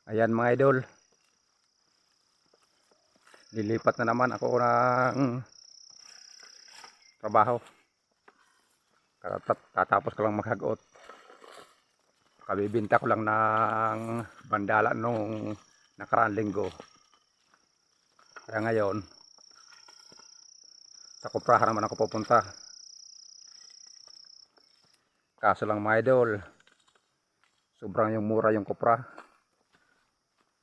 Ayan mga idol, lilipat na naman ako ng trabaho. Katapos ko lang maghagot. Kabibinta ko lang ng bandala nung nakaraang linggo. Kaya ngayon, sa kuprahan naman ako pupunta. Kaso lang mga idol, sobrang yung mura yung kupra.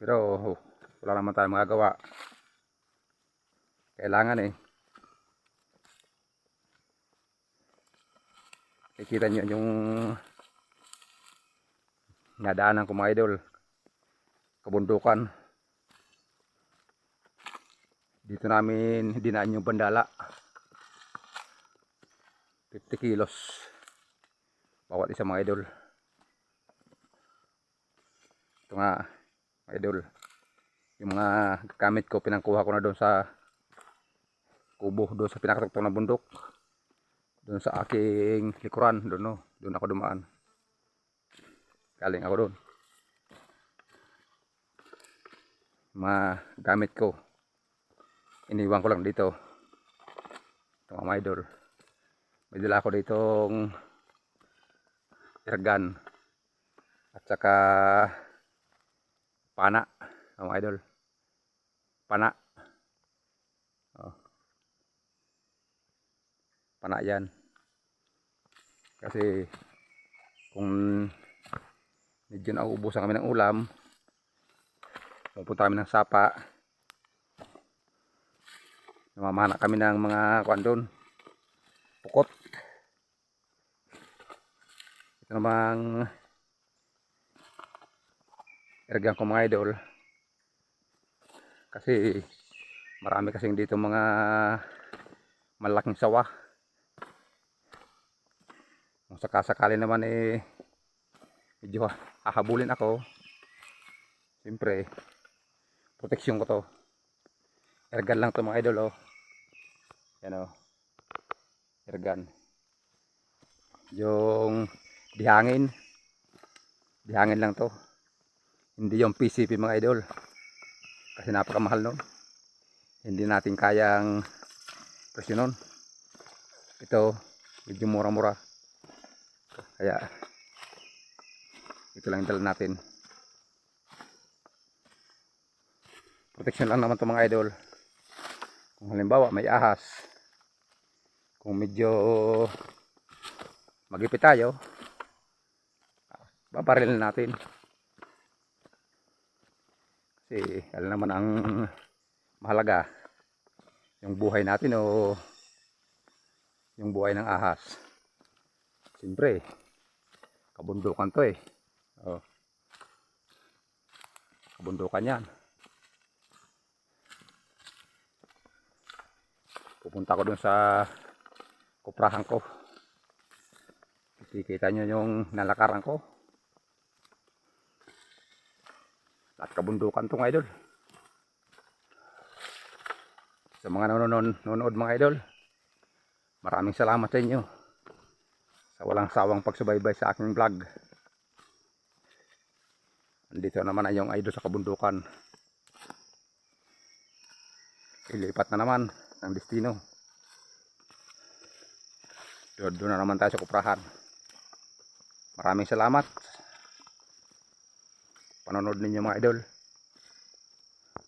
Pero wala naman tayong magagawa. Kailangan Kikita nyo yung nadaanan ko mga idol. Kabundukan. Dito namin dinaan yung bandala. 50 kilos. Bawat isa mga idol. Ito nga mga idol. Yung mga gamit ko pinangkuha ko na doon sa kubo. Doon sa pinakatuktong na bundok. Doon sa aking likuran. Doon ako dumaan. Galing ako doon. Mga gamit ko. Iniwan ko lang dito. Ito mga idol. May dala ako ditong airgun. At saka pana. Mga idol. Pana. Pana yan. Kasi kung medyo nauubusan kami ng ulam, pupunta kami ng sapa, namamana kami ng mga kuwan, pukot. Ito namang ergang ko mga idol, kasi marami kasing dito mga malaking sawa. Kung sakasakali naman medyo hahabulin ako, siyempre proteksyon ko to. Airgun lang to mga idol yan airgun. Yung dihangin lang to, hindi yung PCP mga idol, kasi napakamahal nun, hindi natin kayang presyonon. Ito medyo mura-mura, kaya ito lang dala natin. Protection lang naman to mga idol. Kung halimbawa may ahas, kung medyo magipit tayo, babarilin natin. Kasi alam naman ang mahalaga, yung buhay natin o yung buhay ng ahas. Siyempre kabundukan to kabundukan yan. Pupunta ko dun sa kuprahan ko. Kikita nyo yung nalakaran ko. At kabundukan to mga idol. Sa mga nanonood mga idol, maraming salamat sa inyo sa walang sawang pagsubaybay sa aking vlog. Andito naman ay yung idol sa kabundukan. Ilipat na naman ang destino. Doon na naman tayo sa kuprahan. Maraming salamat panonood ninyo mga idol.